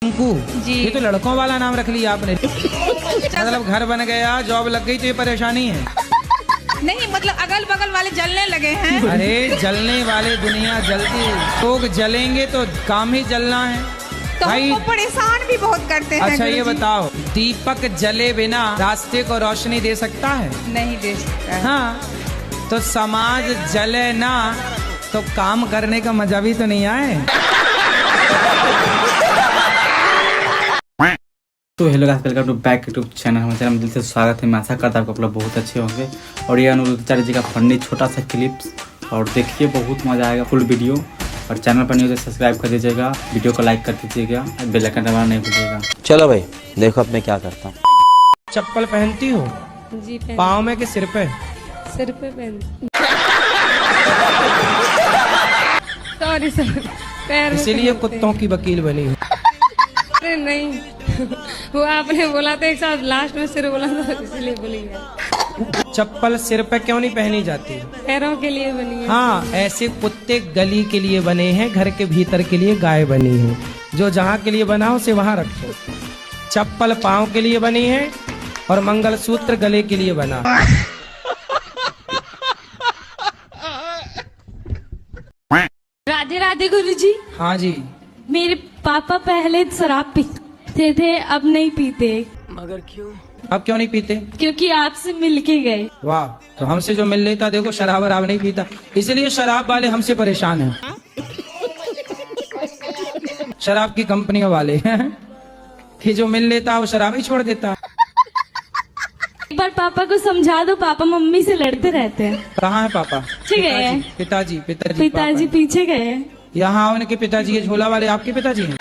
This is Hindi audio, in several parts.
जी, ये तो लड़कों वाला नाम रख लिया आपने। मतलब घर बन गया, जॉब लग गई तो ये परेशानी है। नहीं मतलब अगल बगल वाले जलने लगे हैं। अरे जलने वाले दुनिया जलती, लोग जलेंगे तो काम ही जलना है तो भाई। हमको परेशान भी बहुत करते हैं। अच्छा ये गुरुजी। बताओ, दीपक जले बिना रास्ते को रोशनी दे सकता है? नहीं दे सकता है। हाँ, तो समाज जले ना तो काम करने का मजा भी तो नहीं आए। तो hello guys, welcome to back YouTube channel. हमारे चैनल में दिल से स्वागत है। मैं आशा करता हूँ आप लोग बहुत अच्छे होंगे। और ये अनुरुद्धाचार्य जी का फनी छोटा सा क्लिप्स, और देखिए बहुत मजा आएगा फुल वीडियो। और चैनल पर नहीं हो तो सब्सक्राइब कर दीजिएगा, वीडियो को लाइक कर दीजिएगा, बेल आइकन दबाना नहीं भूलिएगा। चलो भाई देखो अब मैं क्या करता हूँ। चप्पल पहनती हो? जी पहन, पाँव में कि सिर पे? सिर पे पहन। सॉरी सर, पैर में इसीलिए पहनते कुत्तों की वकील बनी हो। हैं। अरे नहीं, वो आपने बोला था एक साथ, लास्ट में सिर बोला था इसलिए बोली है। चप्पल सिर पे क्यों नहीं पहनी जाती? पैरों के लिए बनी है। हाँ, ऐसे कुत्ते गली के लिए बने हैं, घर के भीतर के लिए गाय बनी है। जो जहाँ के लिए बना हो उसे वहाँ रखो। चप्पल पाँव के लिए बनी है और मंगलसूत्र गले के लिए बना। राधे राधे गुरुजी। हाँ जी। मेरे पापा पहले शराब पीते थे, अब नहीं पीते। अब क्यों नहीं पीते? क्योंकि आपसे मिल के गए। वाह, तो हमसे जो मिल लेता, देखो शराब वराब नहीं पीता, इसलिए शराब वाले हमसे परेशान हैं। शराब की कंपनियों वाले हैं कि जो मिल लेता वो शराब ही छोड़ देता। एक बार पापा को समझा दो, पापा मम्मी से लड़ते रहते हैं। कहाँ है पापा? ठीक है। पिताजी पिताजी पीछे गए। यहाँ उनके पिताजी, ये झोला वाले आपके पिताजी हैं?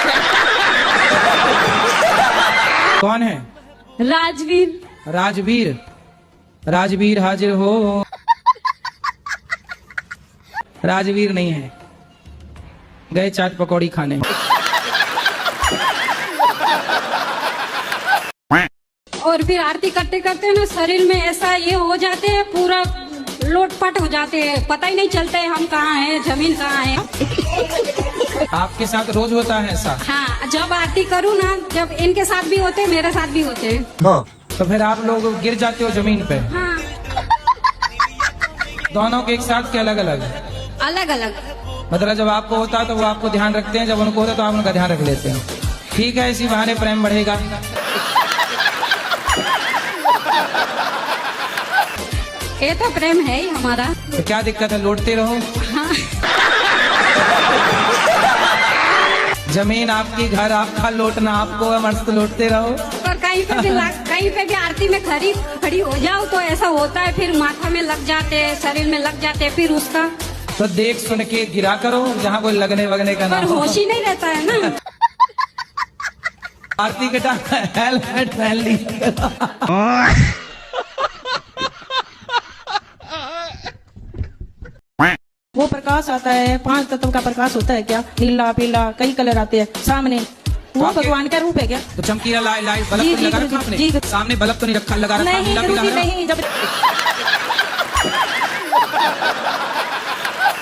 कौन है? राजवीर। राजवीर। राजवीर हाजिर हो। राजवीर नहीं है, गए चाट पकौड़ी खाने। और फिर आरती करते करते ना शरीर में ऐसा ये हो जाते हैं, पूरा लोटपट हो जाते हैं, पता ही नहीं चलता है हम कहाँ हैं, जमीन कहाँ है। आपके साथ रोज होता है ऐसा? हाँ, जब आरती करूँ ना, जब इनके साथ भी होते हैं, मेरे साथ भी होते हैं। तो फिर आप लोग गिर जाते हो जमीन पे? हाँ, दोनों के एक साथ के अलग अलग? अलग अलग। मतलब जब आपको होता है तो वो आपको ध्यान रखते हैं, जब उनको होता है तो आप उनका ध्यान रख लेते हैं। ठीक है, इसी बहाने प्रेम बढ़ेगा। ये तो प्रेम है ही हमारा। तो क्या दिक्कत है, लौटते रहो। हाँ। जमीन आपकी, घर आपका, लौटना आपको है, मस्त लौटते रहो। और कहीं पे भी आरती में खड़ी हो जाओ तो ऐसा होता है, फिर माथा में लग जाते हैं, शरीर में लग जाते हैं, फिर उसका तो देख सुन के गिरा करो, जहाँ कोई लगने वगने का ना पर हो। होश ही नहीं रहता है ना। आरती के टाइम हेलमेट पहन लीजिए। वो प्रकाश आता है, 5 तत्व का प्रकाश होता है क्या? नीला पीला कई कलर आते हैं सामने, वो भगवान का रूप है क्या? तो चमकीला लाइट बल्ब जी, तो नहीं लगा जी, रखा आपने? जी। सामने बल्ब तो नहीं रखा, लगा रखा? नहीं नीला पीला गुरुजी है ना? नहीं, जब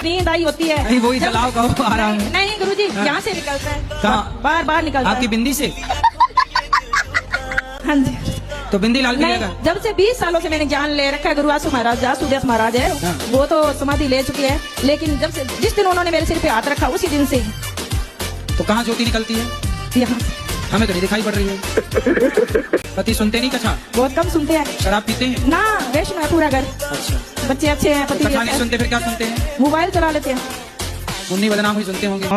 नींद आई होती है नहीं, वही जलाओ कहो आराम। नहीं गुरुजी, यहाँ से निकलता है। कहाँ? बार निकलता आपकी है। बिंदी से? हाँ जी। तो बिंदी लाल नहीं, पीलेगा? जब से 20 सालों से मैंने ज्ञान ले रखा है, गुरु आसु महाराज, जासुदेव महाराज है, हाँ। वो तो समाधि ले चुकी है, लेकिन जब से जिस दिन उन्होंने मेरे सिर पे हाथ रखा उसी दिन से तो कहाँ ज्योति निकलती है? यहाँ हमें तो नहीं दिखाई पड़ रही है। पति सुनते नहीं कथा? बहुत कम सुनते हैं शराब पीते हैं? ना, वैष्णव है पूरा घर, अच्छा, बच्चे अच्छे हैं, पति भी कथा अच्छा नहीं है। सुनते फिर क्या सुनते हैं? मोबाइल चला लेते हैं। मुन्नी बदनाम हुई सुनते होंगे।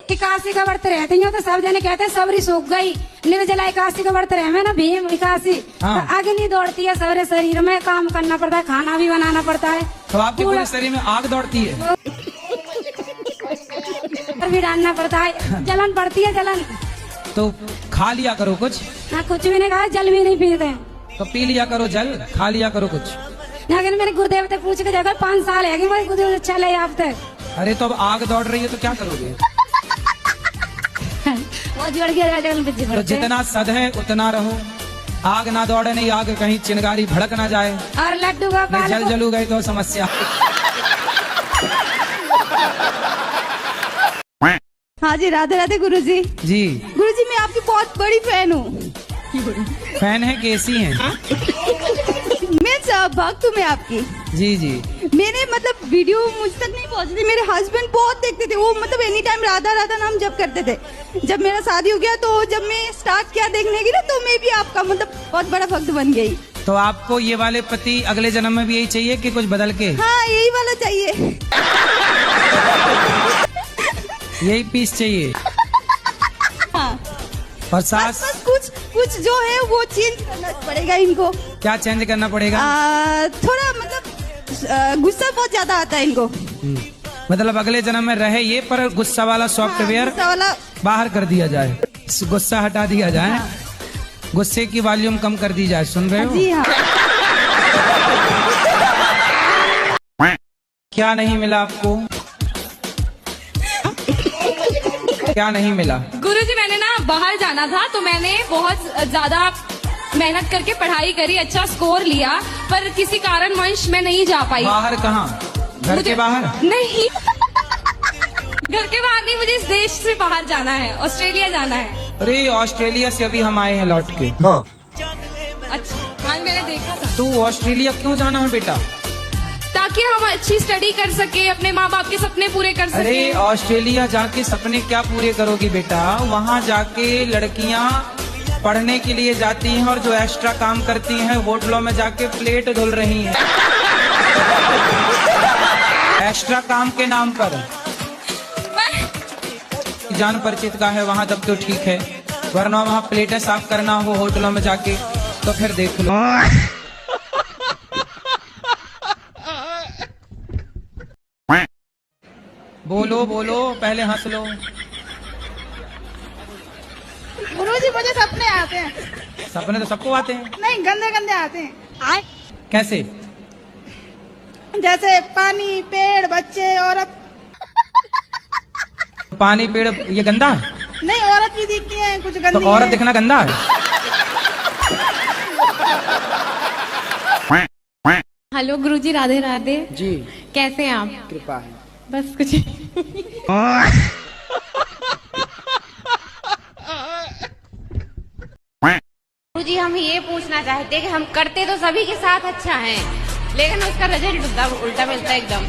एकादशी का व्रत रहते हैं तो सब जने कहते हैं सबरी सूख गई, निर्जला एकादशी का व्रत रहे ना, भीम एकादशी हाँ। तो आगे नहीं दौड़ती है, सबरे शरीर में काम करना पड़ता है, खाना भी बनाना पड़ता है, तो आपके पूरे शरीर में आग दौड़ती है? भी डालना पड़ता है, जलन पड़ती है, जलन। तो खा लिया करो कुछ। ना कुछ भी नहीं कहा, जल भी नहीं पीते। तो पी लिया करो जल, खा लिया करो कुछ। अगर मेरे गुरुदेव से पूछ के देखो, 5 साल है कि मेरे गुरुदेव चले आप तक। अरे तो अब आग दौड़ रही है तो क्या करोगे? वो जुड़ गया जगन बिजी तो पड़ते। जितना सद है उतना रहो, आग ना दौड़े, नहीं आग कहीं चिंगारी भड़क ना जाए, और लड्डू का नहीं जल जलू गए तो समस्या। हाँ जी, राधे राधे गुरुजी। जी। गुरुजी मैं आपकी बहुत बड़ी फैन हूँ। फैन है कैसी हैं? मैं भक्त हूँ मैं आपकी। जी जी। मैंने मतलब वीडियो मुझ तक नहीं पहुँची थी, मेरे हस्बैंड बहुत देखते थे, वो मतलब एनी टाइम राधा राधा नाम जप करते थे। जब मेरा शादी हो गया तो जब मैं स्टार्ट किया देखने की ना, तो मैं भी आपका मतलब बहुत बड़ा भक्त बन गई। तो आपको ये वाले पति अगले जन्म में भी यही चाहिए कि कुछ बदल के? हाँ यही वाला चाहिए। यही पीस चाहिए। हाँ। और सास? बस कुछ जो है वो चेंज करना पड़ेगा इनको। क्या चेंज करना पड़ेगा? थोड़ा मतलब गुस्सा बहुत ज्यादा आता है इनको। मतलब अगले जन्म में रहे ये, पर गुस्सा वाला सॉफ्टवेयर बाहर कर दिया जाए, गुस्सा हटा दिया जाए। हाँ। गुस्से की वॉल्यूम कम कर दी जाए। सुन रहे हो? जी हाँ। क्या नहीं मिला आपको? क्या नहीं मिला? गुरुजी मैंने ना बाहर जाना था, तो मैंने बहुत ज्यादा मेहनत करके पढ़ाई करी, अच्छा स्कोर लिया, पर किसी कारणवश मैं नहीं जा पाई। बाहर कहाँ? घर के बाहर? नहीं, घर के बाहर नहीं, मुझे इस देश से बाहर जाना है, ऑस्ट्रेलिया जाना है। अरे ऑस्ट्रेलिया से अभी हम आए हैं लौट के। अच्छा हाँ, मैंने देखा था। तो ऑस्ट्रेलिया क्यों जाना है बेटा? ताकि हम अच्छी स्टडी कर सके, अपने माँ बाप के सपने पूरे कर सके। अरे ऑस्ट्रेलिया जाके सपने क्या पूरे करोगी बेटा? वहाँ जाके लड़कियाँ पढ़ने के लिए जाती हैं और जो एक्स्ट्रा काम करती हैं होटलों में जाके प्लेट धुल रही हैं एक्स्ट्रा काम के नाम पर। जान परिचित का है वहाँ तब तो ठीक है, वरना वहाँ प्लेटें साफ करना हो होटलों में जाके तो फिर देख लो। बोलो बोलो, पहले हंस लो। गुरुजी मुझे सपने आते हैं। सपने तो सबको आते हैं। नहीं, गंदे गंदे आते हैं। कैसे? जैसे पानी, पेड़, बच्चे, औरत। पानी पेड़ ये गंदा है? नहीं, औरत भी दिखती है कुछ गंदी। तो औरत दिखना गंदा है? हेलो गुरुजी, राधे राधे जी। कैसे हैं आप? कृपा है। बस कुछ गुरुजी हम ये पूछना चाहते हैं कि हम करते तो सभी के साथ अच्छा है, लेकिन उसका रिजल्ट उल्टा मिलता है एकदम।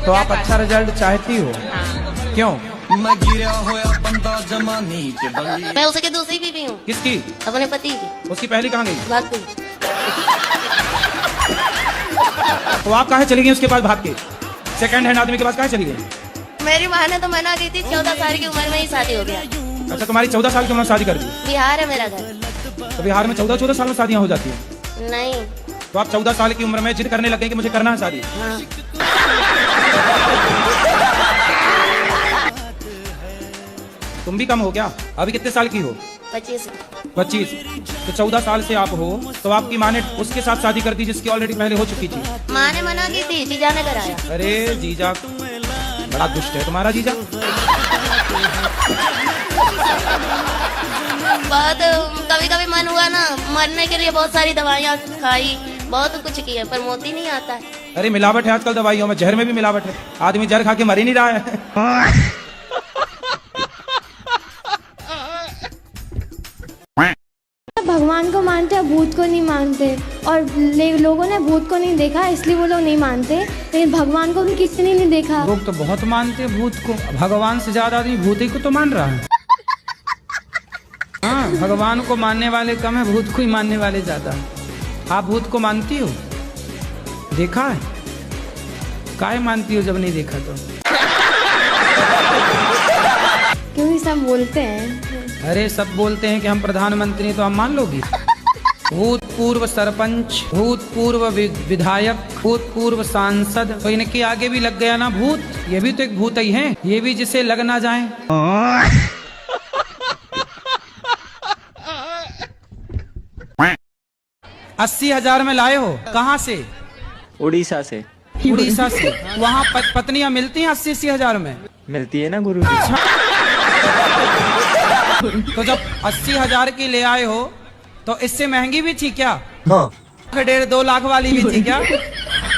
तो आप अच्छा रिजल्ट चाहती हो? हाँ। क्यों? मैं उसे की दूसरी बीवी हूँ। किसकी? अपने पति की। उसकी पहली कहाँ गई? भाग गई। तो आप कहाँ चली गई उसके पास भाग के? सेकंड हैंड आदमी के पास कहाँ चली गई? मेरी माँ ने तो मना की थी, 14 साल की उम्र में ही शादी हो गया। अच्छा, तुम्हारी 14 साल की उम्र में शादी कर दी? बिहार है मेरा घर। तो बिहार में 14 साल में शादियाँ हो जाती है? नहीं। तो आप 14 साल की उम्र में जिद करने लगे कि मुझे करना है शादी? हाँ। तुम भी कम हो क्या? अभी कितने साल की हो? 25। 25। तो 14 साल से आप हो, तो आपकी माँ ने उसके साथ शादी कर दी जिसकी ऑलरेडी पहले हो चुकी थी? माँ ने मना की थी, जीजा ने कराया। अरे जीजा बड़ा दुष्ट है तुम्हारा जीजा। बहुत कभी कभी मन हुआ ना, मरने के लिए बहुत सारी दवाइयाँ खाई, बहुत कुछ किया, पर मोती नहीं आता है। अरे मिलावट है आजकल दवाइयों में, जहर में भी मिलावट है। आदमी जहर खा के मर ही नहीं रहा है। भगवान को मानते हैं, भूत को नहीं मानते, और लोगों ने भूत को नहीं देखा इसलिए वो लोग नहीं मानते, लेकिन भगवान को भी किसी ने नहीं देखा। लोग तो बहुत मानते हैं भूत को, भगवान से ज्यादा आदमी भूत ही को तो मान रहा है। हाँ, भगवान को मानने वाले कम है, भूत को ही मानने वाले ज्यादा। आप भूत को मानती हो? देखा है? काहे मानती हो जब नहीं देखा तो? क्योंकि सब बोलते हैं। अरे सब बोलते हैं कि हम प्रधानमंत्री, तो हम मान लोगी? भूतपूर्व सरपंच, भूतपूर्व विधायक, भूतपूर्व सांसद, तो इनके आगे भी लग गया ना भूत। ये भी तो एक भूत ही है, ये भी जिसे लग ना जाए। 80,000 में लाए हो? कहाँ से? उड़ीसा से। उड़ीसा से? वहाँ पत्नियां मिलती हैं 80-80 हजार में? मिलती है ना गुरुजी। तो जब 80,000 की ले आए हो तो इससे महंगी भी थी क्या? हाँ। 1.5-2 लाख वाली भी थी क्या?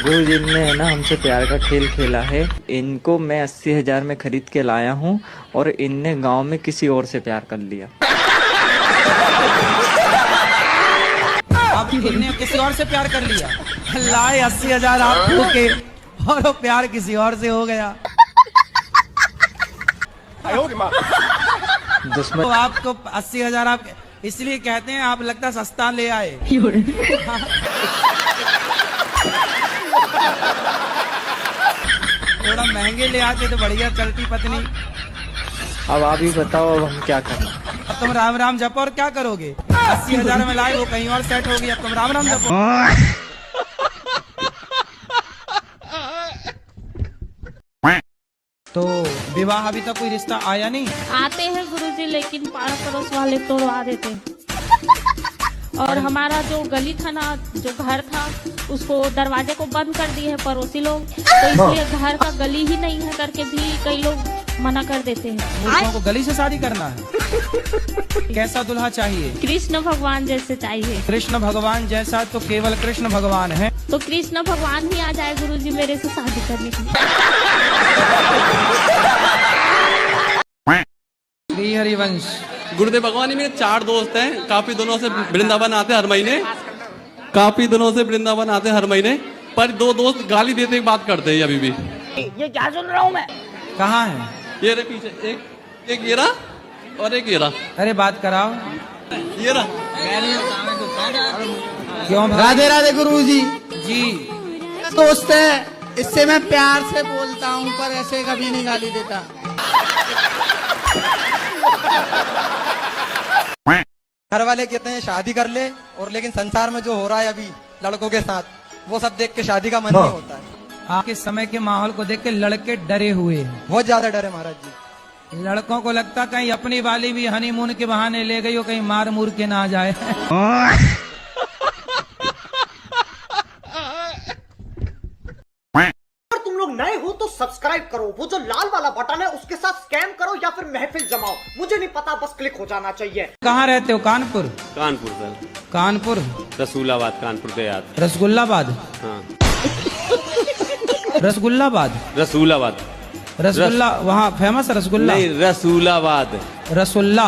गुरुजी ने ना हमसे प्यार का खेल खेला है। इनको मैं 80,000 में खरीद के लाया हूँ और इनने गांव में किसी और से प्यार कर लिया। आप इनने किसी और से प्यार कर लिया। लाए 80,000 आपको के और वो प्यार किसी और से हो गया। दुश्मन तो आपको 80,000 आप इसलिए कहते हैं, आप लगता सस्ता ले आए। थोड़ा महंगे ले आते तो बढ़िया चलती पत्नी। अब आप ही बताओ अब हम क्या करें। अब तुम राम राम जपो और क्या करोगे? 80,000 में लाए, वो कहीं और सेट हो गई, अब तुम राम राम जपो। तो विवाह अभी तक कोई रिश्ता आया नहीं? आते हैं गुरुजी, लेकिन पाड़ा पड़ोस वाले तोड़वा देते हैं। और हमारा जो गली था ना, जो घर था, उसको दरवाजे को बंद कर दिए हैं पड़ोसी लोग, तो इसलिए घर का गली ही नहीं है करके भी कई लोग मना कर देते हैं। लोगों को गली से शादी करना है? कैसा दूल्हा चाहिए? कृष्ण भगवान जैसे चाहिए। कृष्ण भगवान जैसा तो केवल कृष्ण भगवान है। तो कृष्ण भगवान ही आ जाए गुरुजी मेरे से शादी करने के लिए। श्री हरिवंश। गुरुदेव भगवान, मेरे 4 दोस्त हैं, काफी दिनों से वृंदावन आते हर महीने, काफी दिनों से वृंदावन आते हर महीने, पर 2 दोस्त गाली देते ही बात करते हैं अभी भी। ये क्या सुन रहा हूँ मैं? कहाँ है? ये रहे पीछे, एक ये रहा और एक ये रहा। अरे बात कराओ। ये रहा। क्यों? राधे राधे गुरुजी। जी दोस्त है, इससे मैं प्यार से बोलता हूँ, पर ऐसे कभी नहीं गाली देता। घर वाले कहते हैं शादी कर ले, और लेकिन संसार में जो हो रहा है अभी लड़कों के साथ, वो सब देख के शादी का मन नहीं होता है। आपके समय के माहौल को देख के लड़के डरे हुए हैं, बहुत ज्यादा डरे महाराज जी। लड़कों को लगता कहीं अपनी वाली भी हनीमून के बहाने ले गई हो, कहीं मार मूर के ना जाए। अगर तुम लोग नए हो तो सब्सक्राइब करो, वो जो लाल वाला बटन है उसके साथ स्कैम करो या फिर महफिल जमाओ, मुझे नहीं पता, बस क्लिक हो जाना चाहिए। कहाँ रहते हो? कानपुर? कानपुर सर। कानपुर? रसूलाबाद, कानपुर के याद। रसगुल्लाबाद? हाँ। रसगुल्लाबाद? रसूलाबाद। रसगुल्ला वहाँ फेमस है रसगुल्ला? नहीं, रसूलाबाद। रसुल्ला?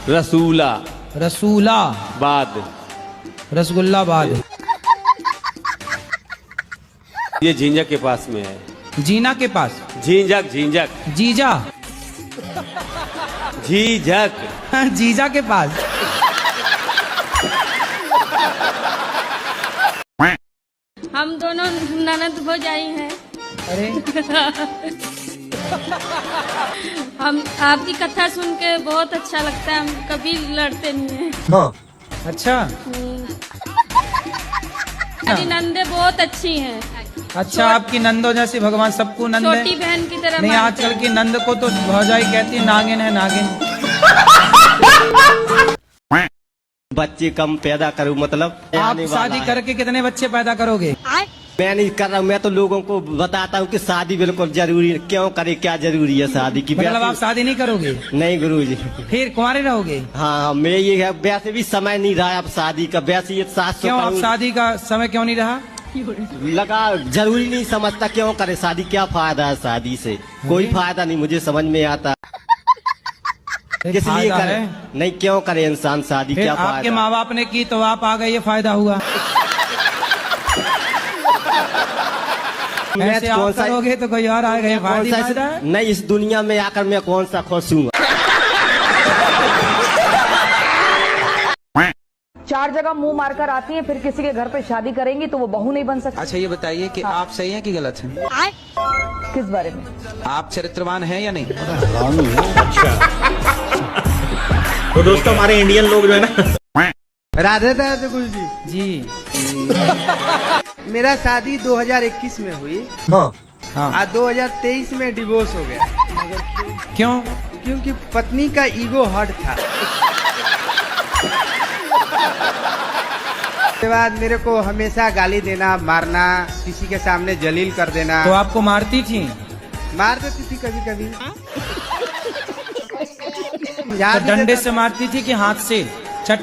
रसूला रसूलाबाद। रसगुल्लाबाद। ये झींझक के पास में है। जीना के पास? झींझक जीजा? झींझक। जीजा के पास? हम दोनों ननद हो जाई हैं। अरे हम आपकी कथा सुन के बहुत अच्छा लगता है, हम कभी लड़ते नहीं हैं। हाँ। अच्छा। मेरी नंदे बहुत अच्छी हैं। अच्छा, आपकी नंदो जैसी भगवान सबको नंद है? छोटी बहन की तरह नहीं, मानते आजकल हैं। की नंद को तो भौजाई कहती है नागिन है, नागिन। बच्चे कम पैदा करूं, मतलब आप शादी करके कितने बच्चे पैदा करोगे? मैं नहीं कर रहा हूँ, मैं तो लोगों को बताता हूँ कि शादी बिल्कुल जरूरी है। क्यों करे, क्या जरूरी है शादी की? मतलब आप शादी नहीं करोगे? नहीं गुरुजी। फिर कुंवारे रहोगे? हाँ, मैं ये है, वैसे भी समय नहीं रहा अब शादी का, वैसे ये 700। क्यों आप शादी का समय क्यों नहीं रहा? लगा जरूरी नहीं समझता, क्यों करे शादी, क्या फायदा है शादी से? कोई फायदा नहीं मुझे समझ में आता। किस लिए करे? नहीं, क्यों करे इंसान शादी, क्या फायदा? आपके माँ बाप ने की तो आप आ गए, ये फायदा हुआ। ऐसे आप करोगे तो कोई और आएगा, ये फायदा है? नहीं, इस दुनिया में आकर मैं कौन सा खुश हूँ? 4 जगह मुंह मारकर आती है, फिर किसी के घर पे शादी करेंगी तो वो बहू नहीं बन सकती। अच्छा, ये बताइए कि आप सही हैं कि गलत हैं? किस बारे में? आप चरित्रवान हैं या नहीं? तो दोस्तों, हमारे इंडियन लोग जो है ना, राधे राधे गुरु जी। जी। मेरा शादी 2021 में हुई। हाँ। 2023 में डिवोर्स हो गया। क्यों? क्योंकि पत्नी का ईगो हर्ट था। उसके बाद मेरे को हमेशा गाली देना, मारना, किसी के सामने जलील कर देना। तो आपको मारती थी? मार देती थी कभी कभी। तो डंडे से मारती थी कि हाथ से चट?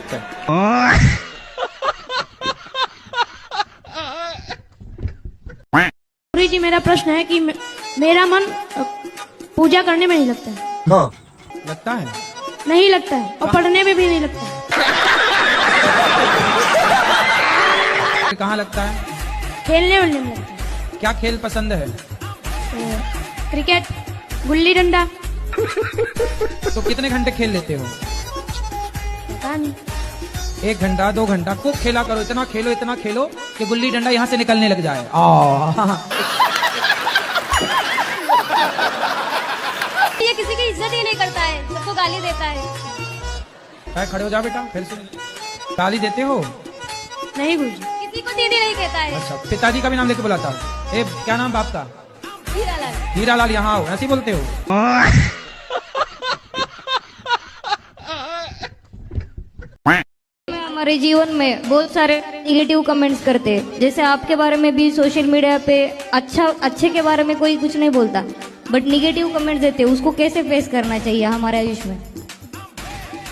मेरा प्रश्न है कि मेरा मन पूजा करने में नहीं लगता है। हाँ लगता है? नहीं लगता है और पढ़ने में भी नहीं लगता है। कहाँ लगता है? खेलने वेलने में लगता है। क्या खेल पसंद है? क्रिकेट, गुल्ली डंडा। तो कितने घंटे खेल लेते हो? पता नहीं। 1 घंटा 2 घंटा खूब खेला करो, इतना खेलो कि गुल्ली डंडा यहाँ से निकलने लग जाए। ये किसी की इज्जत ही नहीं करता है, सबको गाली देता है। खड़े हो जा बेटा, फिर से गाली देते हो? नहीं गुरुजी, किसी को दीदी नहीं कहता है। अच्छा, पिताजी का भी नाम लेके बुलाता है? क्या नाम बाप का? हीरालाल। हीरालाल, यहाँ आओ, ऐसे ही बोलते हो? हमारे जीवन में बहुत सारे निगेटिव कमेंट्स करते हैं, जैसे आपके बारे में भी सोशल मीडिया पे अच्छे के बारे में कोई कुछ नहीं बोलता, बट निगेटिव कमेंट्स देते हैं, उसको कैसे फेस करना चाहिए हमारे आयुष में?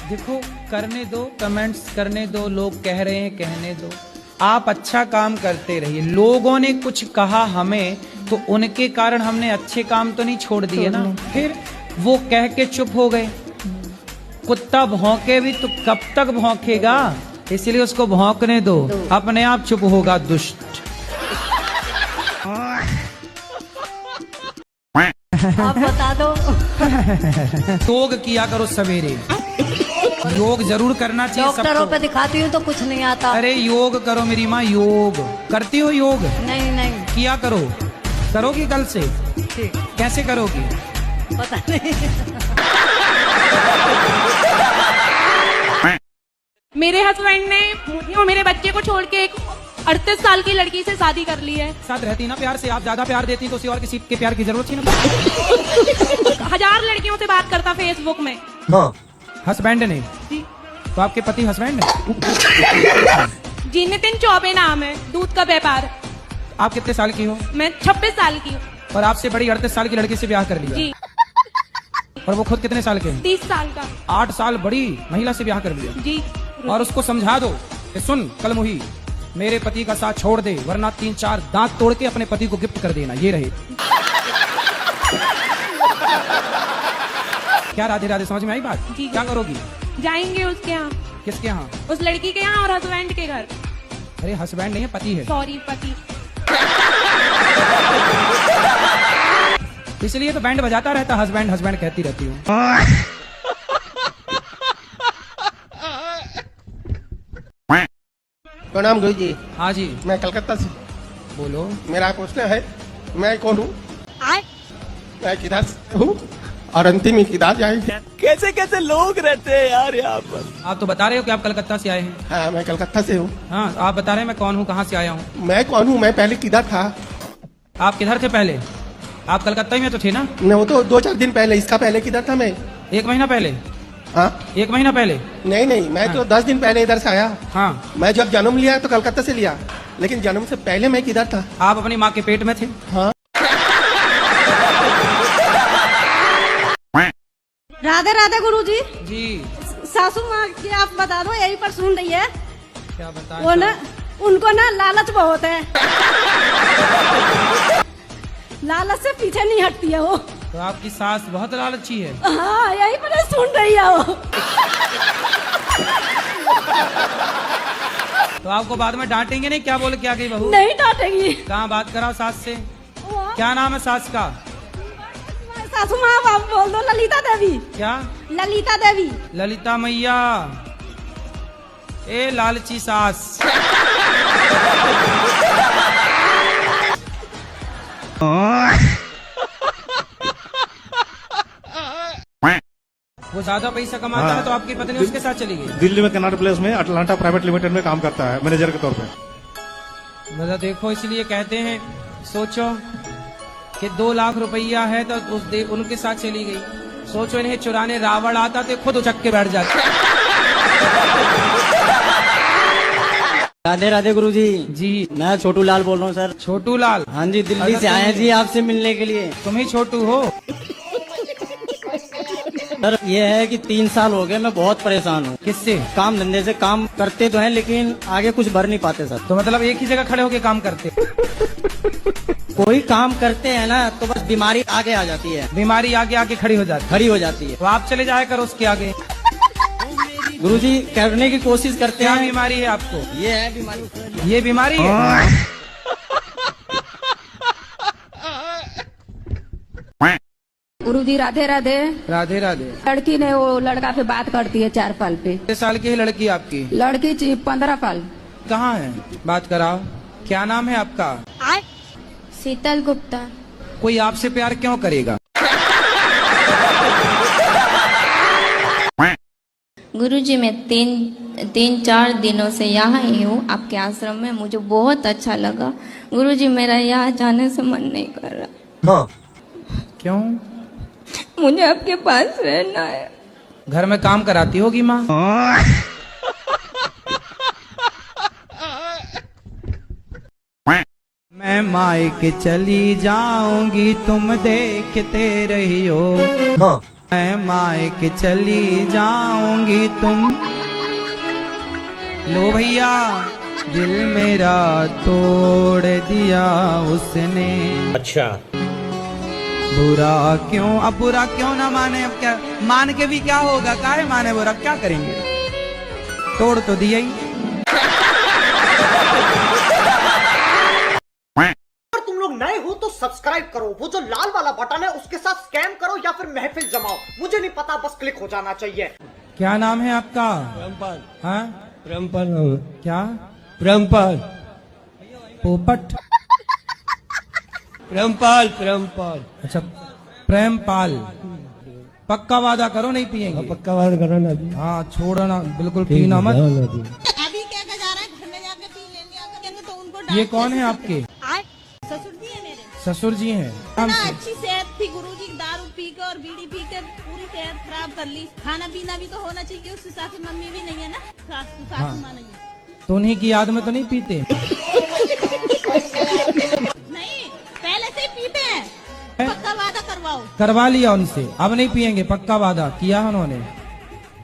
देखो, करने दो, कमेंट्स करने दो, लोग कह रहे हैं कहने दो, आप अच्छा काम करते रहिए। लोगों ने कुछ कहा हमें, तो उनके कारण हमने अच्छे काम तो नहीं छोड़ दिए ना, फिर वो कह के चुप हो गए। कुत्ता भौंके भी तो कब तक भौंकेगा, इसलिए उसको भौंकने दो, अपने आप चुप होगा दुष्ट। आप बता दो। योग किया करो सवेरे, योग जरूर करना चाहिए। डॉक्टरों पे दिखाती हूँ तो कुछ नहीं आता। अरे योग करो मेरी माँ, योग करती हो योग? नहीं किया करो। करोगी कल से? ठीक। कैसे करोगी? पता नहीं। मेरे हस्बैंड ने मुझे और मेरे बच्चे को छोड़ के एक 38 साल की लड़की से शादी कर ली है। साथ रहती ना प्यार से, आप ज्यादा प्यार देती तो उसी और किसी के प्यार की जरूरत थी ना। 1000 लड़कियों से बात करता फेसबुक में। हाँ। हस्बैंड ने? तो आपके पति हस्बैंड है? जी नितिन चौबे नाम है, दूध का व्यापार। आप कितने साल की हो? मैं 26 साल की हूँ। और आपसे बड़ी 38 साल की लड़की से ब्याह कर लिया? जी। और वो खुद कितने साल के हैं? 30 साल का। 8 साल बड़ी महिला से ब्याह कर लिया? जी। और उसको समझा दो कि सुन कल मुही, मेरे पति का साथ छोड़ दे, वरना 3-4 दांत तोड़ के अपने पति को गिफ्ट कर देना, ये रहे। क्या राधे राधे, समझ में आई बात? जी। क्या करोगी? जाएंगे उसके यहाँ। किसके यहाँ? उस लड़की के यहाँ और हस्बैंड के घर। अरे हस्बैंड नहीं है, पति है। सॉरी, पति। इसलिए तो बैंड बजाता रहता, हस्बैंड हस्बैंड कहती रहती हूँ। प्रणाम गुरु जी। हाँ जी। मैं कलकत्ता से। बोलो। मेरा क्वेश्चन है, मैं कौन हूँ? मैं किधर से हूँ और अंतिम ही किधर जाएंगे? कैसे कैसे लोग रहते हैं यार यहाँ पर। आप तो बता रहे हो कि आप कलकत्ता से आए हैं। हाँ, मैं कलकत्ता से हूँ। हाँ, आप बता रहे हैं मैं कौन हूँ, कहाँ से आया हूँ। मैं कौन हूँ, मैं पहले किधर था? आप किधर थे पहले? आप कलकत्ता ही में तो थे ना? नहीं, वो तो 2-4 दिन पहले। इसका पहले किधर था मैं? 1 महीना पहले। हाँ, 1 महीना पहले? नहीं, मैं तो 10 दिन पहले इधर से आया। हाँ। मैं जब जन्म लिया तो कलकत्ता से लिया, लेकिन जन्म से पहले मैं किधर था? आप अपनी माँ के पेट में थे। हाँ। राधे राधे गुरुजी। जी। सासू माँ की आप बता दो, यही पर सुन रही है। क्या बता? वो ना, उनको ना लालच बहुत है। लालच से पीछे नहीं हटती है वो। तो आपकी सास बहुत लालची है। हाँ, यही पर सुन रही है वो। तो आपको बाद में डांटेंगे नहीं? क्या बोल के आ गई बहू? नहीं डांटेंगी। कहाँ बात कराओ सास से। क्या नाम है सास का? सासू माँ, आप बोल दो ललिता देवी। क्या? ललिता देवी। ललिता मैया। ए लालची सास। वो ज्यादा पैसा कमाता है तो आपकी पत्नी उसके साथ चली गई? दिल्ली में कनाट प्लेस में अटलांटा प्राइवेट लिमिटेड में काम करता है मैनेजर के तौर पे। मतलब देखो, इसलिए कहते हैं, सोचो कि 2 लाख रुपया है तो उनके साथ चली गई। सोचो इन्हें चुराने रावण आता तो खुद उचक के बैठ जाते। राधे राधे गुरुजी। जी। मैं छोटू लाल बोल रहा हूँ सर। छोटू लाल? हाँ जी, दिल्ली से आए हैं जी आपसे मिलने के लिए। तुम ही छोटू हो? सर ये है कि 3 साल हो गए, मैं बहुत परेशान हूँ। किससे? काम धंधे से। काम करते तो हैं लेकिन आगे कुछ भर नहीं पाते सर। तो मतलब एक ही जगह खड़े होके काम करते? कोई काम करते हैं ना तो बस बीमारी आगे आ जाती है, बीमारी आगे आके खड़ी हो जाती है। तो आप चले जाया करो उसके आगे। गुरुजी करने की कोशिश करते क्या हैं। बीमारी है आपको? ये है बीमारी। ये बीमारी है। गुरुजी राधे राधे। राधे राधे। लड़की ने वो लड़का पे बात करती है 4 साल पे। कितने साल की है लड़की आपकी? लड़की 15 साल। कहाँ है? बात कराओ। क्या नाम है आपका? शीतल गुप्ता। कोई आपसे प्यार क्यों करेगा? गुरुजी मैं तीन चार दिनों से यहाँ ही हूँ आपके आश्रम में, मुझे बहुत अच्छा लगा। गुरुजी मेरा यहाँ जाने से मन नहीं कर रहा। क्यों? मुझे आपके पास रहना है। घर में काम कराती होगी माँ? मैं मायके चली जाऊंगी तुम देखते रहियो। मैं मायके चली जाऊंगी तुम। लो भैया दिल मेरा तोड़ दिया उसने। अच्छा बुरा क्यों? अब बुरा क्यों ना माने? अब क्या मान के भी क्या होगा? काहे माने बुरा? क्या करेंगे? तोड़ तो दिया ही। अगर तुम लोग नए हो तो सब्सक्राइब करो, वो जो लाल वाला बटन है उसके साथ स्कैम करो या फिर महफिल जमाओ, मुझे नहीं पता, बस क्लिक हो जाना चाहिए। क्या नाम है आपका? प्रेमपाल। हाँ प्रेमपाल नाम है। क्या? प्रेमपाल। पोपट। प्रेमपाल। प्रेमपाल। अच्छा प्रेमपाल। पक्का वादा करो नहीं पिएंगे? पक्का वादा करो ना। हाँ छोड़ना बिल्कुल, पीना मत। अभी क्या कर जा रहा है? घर में जाके पी लेंगे अगर तो उनको। ये कौन है आपके? ससुर जी है मेरे। ससुर जी हैं। ना अच्छी सेहत थी गुरुजी, दारू पी के और बीड़ी पी के पूरी सेहत खराब कर ली। खाना पीना भी तो होना चाहिए उस हिसाब से। मम्मी भी नहीं है ना, सासू माँ नहीं है। तो उन्हीं की याद में तो नहीं पीते? नहीं, पहले से ही पीते हैं। पक्का वादा करवाओ। करवा लिया उनसे, अब नहीं पिएंगे, पक्का वादा किया उन्होंने।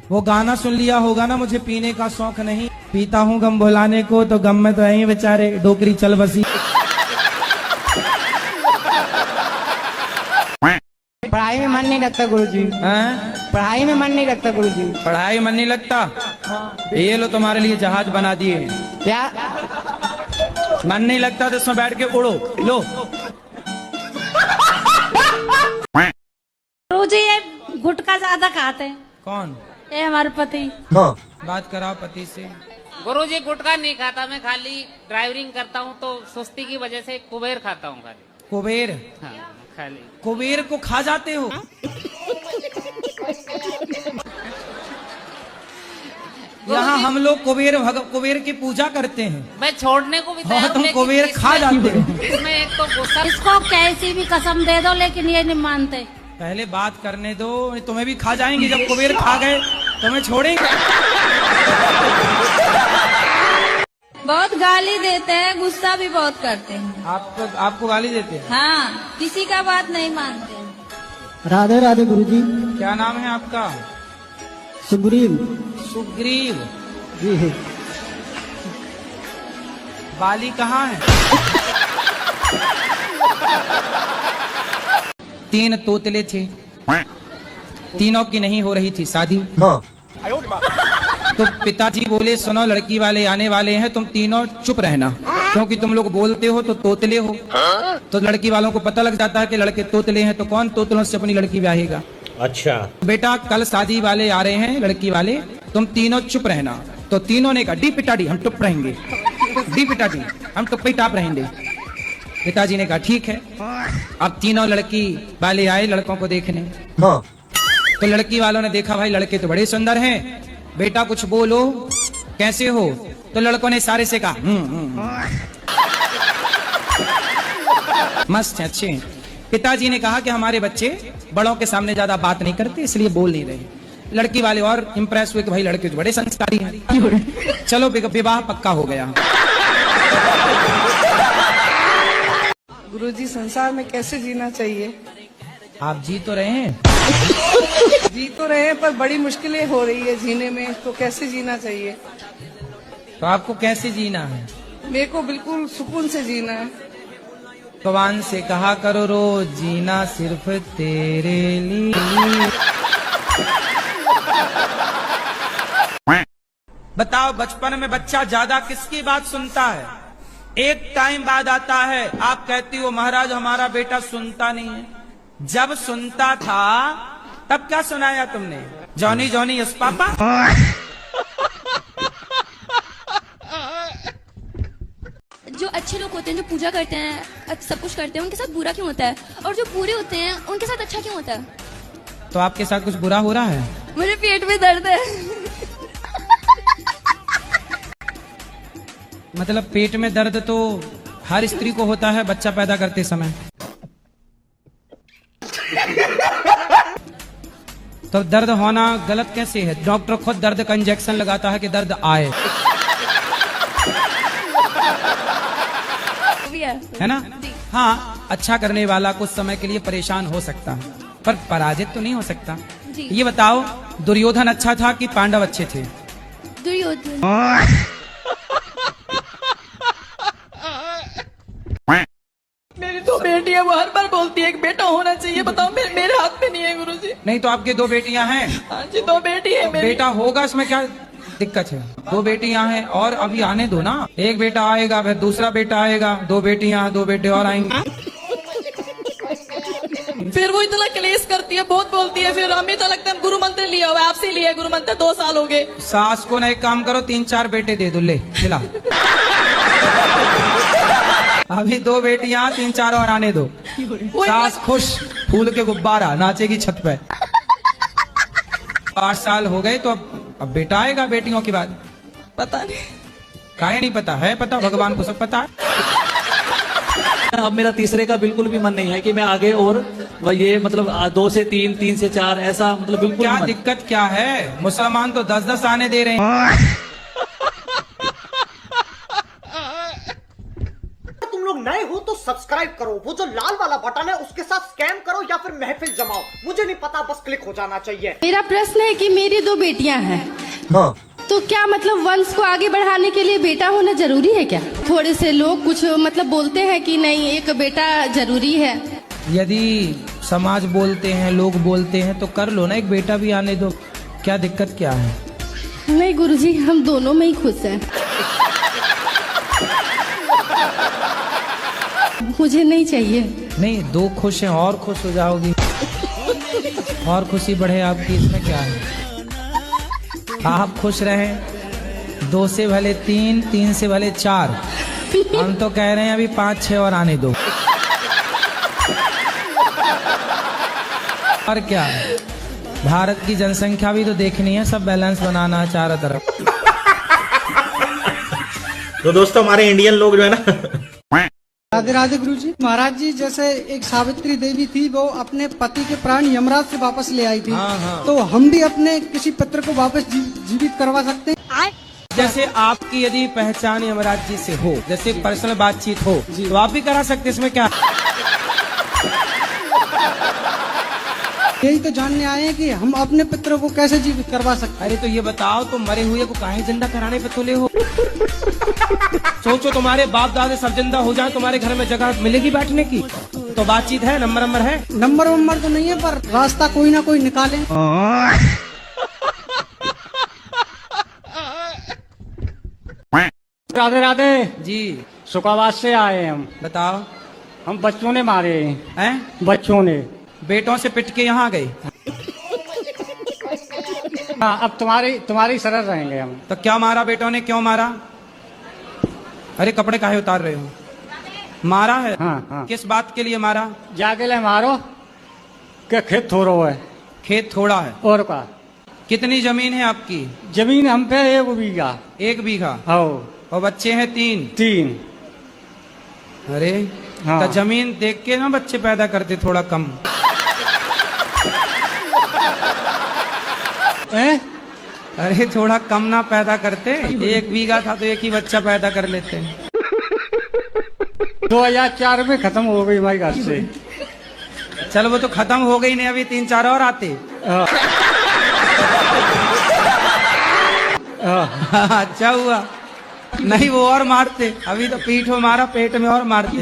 वो गाना सुन लिया होगा ना, मुझे पीने का शौक नहीं, पीता हूँ गम भुलाने को, तो गम में तो यही बेचारे डोकरी चल बसी। पढ़ाई में मन नहीं लगता गुरुजी। पढ़ाई में मन नहीं लगता गुरुजी। पढ़ाई मन नहीं लगता? ये लो तुम्हारे लिए जहाज बना दिए। क्या? मन नहीं लगता तो इसमें बैठ के उड़ो। लो गुरुजी ये गुटखा ज्यादा खाते हैं। कौन? ये हमारे पति। बात कराओ पति से। गुरुजी गुटखा नहीं खाता, मैं खाली ड्राइवरिंग करता हूँ तो सुस्ती की वजह से कुबेर खाता हूँ खाली। कुबेर? हाँ खाली। कुबेर को खा जाते हो? यहाँ हम लोग कुबेर की पूजा करते हैं। मैं छोड़ने को भी तैयार हूं, तुम लेकिन कुबेर खा जाते हो। इसमें एक तो गुस्सा। इसको कैसी भी कसम दे दो लेकिन ये नहीं मानते। पहले बात करने दो, तुम्हें भी खा जाएंगे। जब कुबेर खा गए तुम्हें छोड़ेंगे? बहुत गाली देते हैं, गुस्सा भी बहुत करते हैं। आपको गाली देते हैं? हाँ, किसी का बात नहीं मानते। राधे राधे गुरुजी। क्या नाम है आपका? सुग्रीव। सुग्रीव जी। बाली कहाँ है? 3 तोतले थे, तीनों की नहीं हो रही थी शादी। तो पिताजी बोले सुनो लड़की वाले आने वाले हैं, तुम तीनों चुप रहना, क्योंकि तुम लोग बोलते हो तो तोतले हो। तो लड़की वालों को पता लग जाता है कि लड़के तोतले हैं, तो कौन तोतलों से अपनी लड़की ब्याहेगा? अच्छा बेटा कल शादी वाले आ रहे हैं, लड़की वाले, तुम तीनों चुप रहना। तो तीनों ने कहा डी पिटाडी हम चुप रहेंगे, डी पिटाडी हम टुप्पी टाप रहेंगे। पिताजी ने कहा ठीक है। अब तीनों लड़की वाले आए लड़कों को देखने। तो लड़की वालों ने देखा भाई लड़के तो बड़े सुंदर हैं, बेटा कुछ बोलो कैसे हो? तो लड़कों ने सारे से कहा मस्त है, अच्छे हैं। पिताजी ने कहा कि हमारे बच्चे बड़ों के सामने ज्यादा बात नहीं करते इसलिए बोल नहीं रहे। लड़की वाले और इम्प्रेस हुए कि भाई लड़के तो बड़े संस्कारी हैं। चलो विवाह पक्का हो गया। गुरुजी संसार में कैसे जीना चाहिए? आप जी तो रहे हैं, जी तो रहे हैं, पर बड़ी मुश्किलें हो रही है जीने में, तो कैसे जीना चाहिए? तो आपको कैसे जीना है? मेरे को बिल्कुल सुकून से जीना है। भगवान से कहा करो रोज जीना सिर्फ तेरे लिए। बताओ बचपन में बच्चा ज्यादा किसकी बात सुनता है? एक टाइम बाद आता है आप कहती हो महाराज हमारा बेटा सुनता नहीं है। जब सुनता था तब क्या सुनाया तुमने? Johnny Johnny yes papa. जो अच्छे लोग होते हैं, जो पूजा करते हैं, सब कुछ करते हैं, उनके साथ बुरा क्यों होता है? और जो बुरे होते हैं उनके साथ अच्छा क्यों होता है? तो आपके साथ कुछ बुरा हो रहा है? मुझे पेट में दर्द है। मतलब पेट में दर्द तो हर स्त्री को होता है बच्चा पैदा करते समय। तो दर्द होना गलत कैसे है? डॉक्टर खुद दर्द का इंजेक्शन लगाता है कि दर्द आए, है ना? हाँ, अच्छा करने वाला कुछ समय के लिए परेशान हो सकता है पर पराजित तो नहीं हो सकता। ये बताओ दुर्योधन अच्छा था कि पांडव अच्छे थे? दुर्योधन। मेरी दो बेटियां, वो हर बार बोलती है एक बेटा होना चाहिए। बताओ मेरे हाथ में नहीं है गुरुजी। नहीं तो आपके 2 बेटियां हैं? हाँ जी 2 बेटी है मेरी। बेटा होगा इसमें क्या दिक्कत है? 2 बेटियां हैं और अभी आने दो ना। एक बेटा आएगा फिर दूसरा बेटा आएगा, 2 बेटियां 2 बेटे और आएंगे। फिर वो इतना क्लेश करती है, बहुत बोलती है। फिर हमें तो लगता है गुरु मंत्र लिया हुआ है, आपसे लिया है गुरु मंत्र। 2 साल हो गए। सास को ना एक काम करो 3-4 बेटे दे दो, ले खिला। अभी 2 बेटियां 3-4 और आने दो। सास खुश, फूल के गुब्बारा नाचेगी छत पे। 8 साल हो गए तो अब बेटा आएगा बेटियों के बाद। पता नहीं काहे नहीं पता है? पता, भगवान को सब पता है। अब मेरा तीसरे का बिल्कुल भी मन नहीं है कि मैं आगे और ये मतलब 2 से 3, 3 से 4 ऐसा मतलब बिल्कुल। क्या दिक्कत क्या है? मुसलमान तो 10-10 आने दे रहे हैं। तुम लोग नए हो तो सब्सक्राइब करो, वो जो लाल वाला बटन है उसके साथ स्कैम करो या फिर महफिल जमाओ, मुझे नहीं पता, बस क्लिक हो जाना चाहिए। मेरा प्रश्न है कि मेरी 2 बेटियां हैं। हाँ। तो क्या मतलब वंश को आगे बढ़ाने के लिए बेटा होना जरूरी है क्या? थोड़े से लोग कुछ मतलब बोलते हैं कि नहीं एक बेटा जरूरी है। यदि समाज बोलते हैं, लोग बोलते हैं तो कर लो ना, एक बेटा भी आने दो, क्या दिक्कत क्या है? नहीं गुरुजी, हम दोनों में ही खुश हैं। मुझे नहीं चाहिए। नहीं, 2 खुश हैं और खुश हो जाओगी और खुशी बढ़े आपकी, इसमें क्या है? आप खुश रहें, 2 से भले 3, 3 से भले 4। हम तो कह रहे हैं अभी 5-6 और आने दो। और क्या, भारत की जनसंख्या भी तो देखनी है, सब बैलेंस बनाना है चारों तरफ। तो दोस्तों हमारे इंडियन लोग जो है ना। राधे राधे गुरुजी। महाराज जी जैसे एक सावित्री देवी थी, वो अपने पति के प्राण यमराज से वापस ले आई थी। हाँ। तो हम भी अपने किसी पुत्र को वापस जीवित करवा सकते हैं? जैसे आपकी यदि पहचान यमराज जी से हो, जैसे पर्सनल बातचीत हो तो आप भी करा सकते, इसमें क्या? यही तो जानने आए हैं कि हम अपने पुत्र को कैसे जीवित करवा सकते हैं। अरे तो ये बताओ, तुम मरे हुए को काहे जिंदा कराने पे तुले हो? सोचो तुम्हारे बाप दादे सब जिंदा हो जाए, तुम्हारे घर में जगह मिलेगी बैठने की? तो बातचीत है, नंबर है? नंबर तो नहीं है पर रास्ता कोई ना कोई निकालें। राधे राधे जी। सुखावास से आए हम। बताओ। हम बच्चों ने मारे हैं। बच्चों ने बेटों से पिट के यहाँ गए। हाँ, अब तुम्हारी शरण रहेंगे हम। तो क्या मारा बेटों ने, क्यों मारा? अरे कपड़े काहे उतार रहे हो? मारा है? हाँ। किस बात के लिए मारा? जाके ले मारो क्या खेत थोड़ा है? खेत थोड़ा है और का? कितनी जमीन है आपकी? जमीन हम पे 1 बीघा। 1 बीघा? हाँ। और बच्चे हैं 3? अरे हाँ। तो जमीन देख के ना बच्चे पैदा करते थोड़ा कम। अरे थोड़ा कम ना पैदा करते? 1 बीघा था तो 1 ही बच्चा पैदा कर लेते। 2004 में खत्म हो गई हमारी घर से। चलो वो तो खत्म हो गई नहीं, अभी 3-4 और आते। अच्छा हुआ, नहीं वो और मारते। अभी तो पीठ में मारा, पेट में और मारते।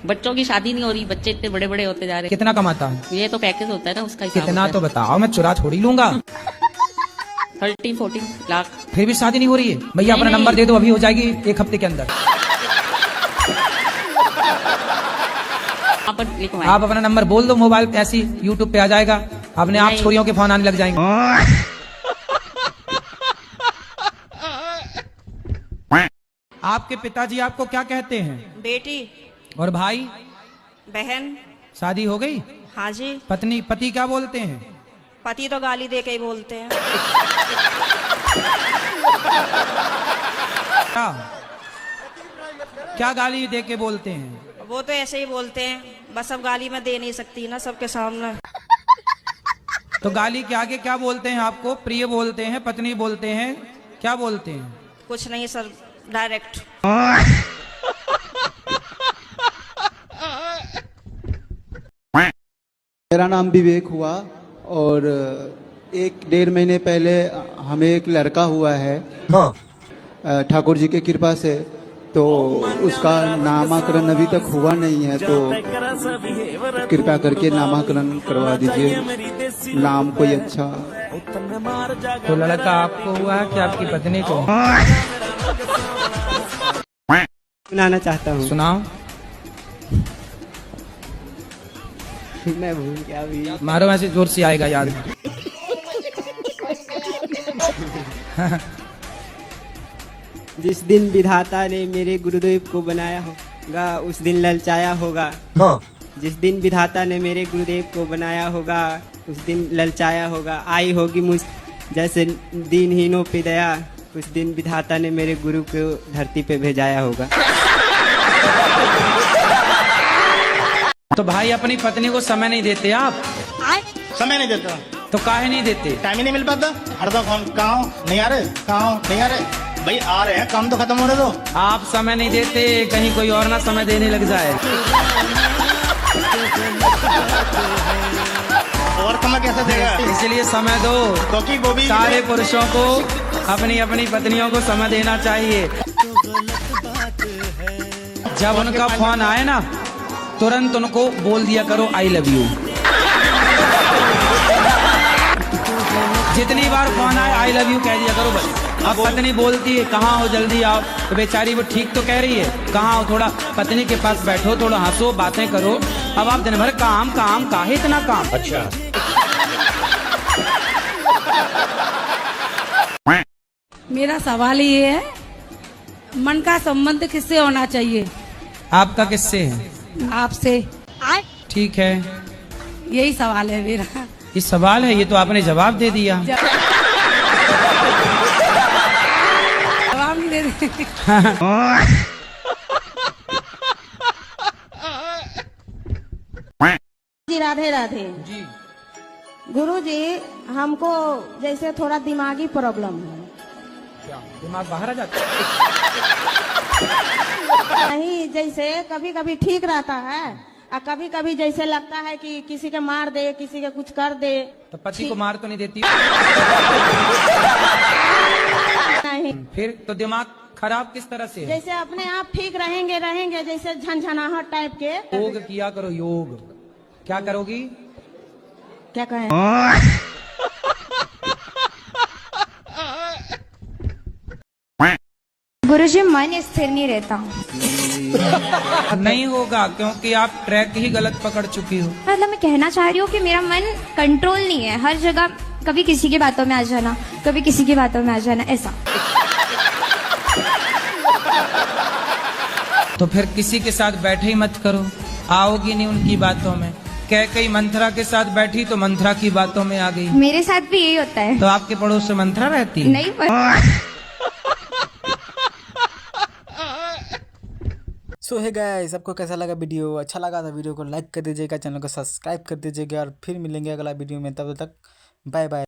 बच्चों की शादी नहीं हो रही, बच्चे इतने बड़े बड़े होते जा रहे कितना कमाता? ये तो पैकेज होता है ना, उसका हिसाब कितना होता तो बताओ, मैं चुरा थोड़ी लूंगा। है। 13-14 लाख। फिर भी शादी नहीं हो रही है? भैया अपना नहीं, नंबर नहीं। दे दो, अभी हो जाएगी 1 हफ्ते के अंदर। आप लिखवाएं। आप अपना नंबर बोल दो, मोबाइल पे ऐसी यूट्यूब पे आ जाएगा, अपने आप नहीं। छोरियों के फोन आने लग जाएंगे। आपके पिताजी आपको क्या कहते हैं? बेटी, और भाई बहन। शादी हो गई? हाँ जी। पत्नी पति क्या बोलते हैं? पति तो गाली दे के ही बोलते हैं। क्या गाली दे के बोलते हैं? वो तो ऐसे ही बोलते हैं, बस अब गाली मैं दे नहीं सकती ना सबके सामने। तो गाली के आगे क्या बोलते हैं आपको? प्रिय बोलते हैं, पत्नी बोलते हैं, क्या बोलते हैं? कुछ नहीं सर, डायरेक्ट। मेरा नाम विवेक हुआ और 1-1.5 महीने पहले हमें एक लड़का हुआ है। ठाकुर जी की कृपा से, तो उसका नामकरण अभी तक हुआ नहीं है, तो कृपया करके नामकरण करवा दीजिए। नाम कोई अच्छा। तो लड़का आपको हुआ है कि आपकी पत्नी को? सुनाना चाहता हूँ। सुनाओ। मैं भूल गया अभी। मारो ऐसे जोर से आएगा याद। जिस दिन विधाता ने मेरे गुरुदेव को बनाया होगा उस दिन ललचाया होगा। जिस दिन विधाता ने मेरे गुरुदेव को बनाया होगा उस दिन ललचाया होगा। आई होगी मुझ जैसे दिनहीनों पे दया, उस दिन विधाता ने मेरे गुरु को धरती पे भेजाया होगा। तो भाई अपनी पत्नी को समय नहीं देते आप? समय नहीं देता तो काहे नहीं देते? टाइम ही नहीं मिल पाता। हरदम फोन, कहाँ हो? नहीं आ रहे, कहाँ हो? नहीं आ रहे। भाई आ रहे हैं, काम तो खत्म हो रहे। तो आप समय नहीं देते, कहीं कोई और ना समय देने लग जाए। और समय कैसे देगा? इसलिए समय दो, क्योंकि वो भी सारे पुरुषों को अपनी अपनी पत्नियों को समय देना चाहिए। जब उनका फोन आए ना, तुरंत उनको बोल दिया करो आई लव यू। जितनी बार फोन आए आई लव यू कह दिया करो बस। अब पत्नी बोलती है कहाँ हो, जल्दी आओ, तो बेचारी वो ठीक तो कह रही है, कहाँ हो, थोड़ा पत्नी के पास बैठो, थोड़ा हंसो, बातें करो। अब आप दिन भर काम काम, काहे इतना काम? अच्छा। मेरा सवाल ये है, मन का संबंध किससे होना चाहिए? आपका किससे है? आपसे। ठीक है, यही सवाल है मेरा। ये सवाल है, ये तो आपने जवाब दे दिया। जवाब नहीं दे रहे। जी राधे राधे जी। गुरु जी, हमको जैसे थोड़ा दिमागी प्रॉब्लम है। क्या दिमाग बाहर आ जाता है? नहीं, जैसे कभी कभी ठीक रहता है और कभी कभी जैसे लगता है कि किसी के मार दे, किसी के कुछ कर दे। तो पति को मार तो नहीं देती? नहीं। फिर तो दिमाग खराब किस तरह से है? जैसे अपने आप ठीक रहेंगे जैसे झनझनाहट टाइप के। योग किया करो, योग। क्या करोगी? क्या कहें? गुरुजी, मन स्थिर नहीं रहता। नहीं होगा, क्योंकि आप ट्रैक ही गलत पकड़ चुकी हो। मतलब मैं कहना चाह रही हूँ कि मेरा मन कंट्रोल नहीं है, हर जगह कभी किसी की बातों में आ जाना, कभी किसी की बातों में आ जाना, ऐसा। तो फिर किसी के साथ बैठे ही मत करो, आओगी नहीं उनकी बातों में। कई मंथरा के साथ बैठी तो मंथरा की बातों में आ गई। मेरे साथ भी यही होता है। तो आपके पड़ोस में मंथरा रहती है? नहीं पता। सो हे गाइस, आपको कैसा लगा वीडियो? अच्छा लगा तो वीडियो को लाइक कर दीजिएगा, चैनल को सब्सक्राइब कर दीजिएगा और फिर मिलेंगे अगला वीडियो में। तब तक बाय बाय।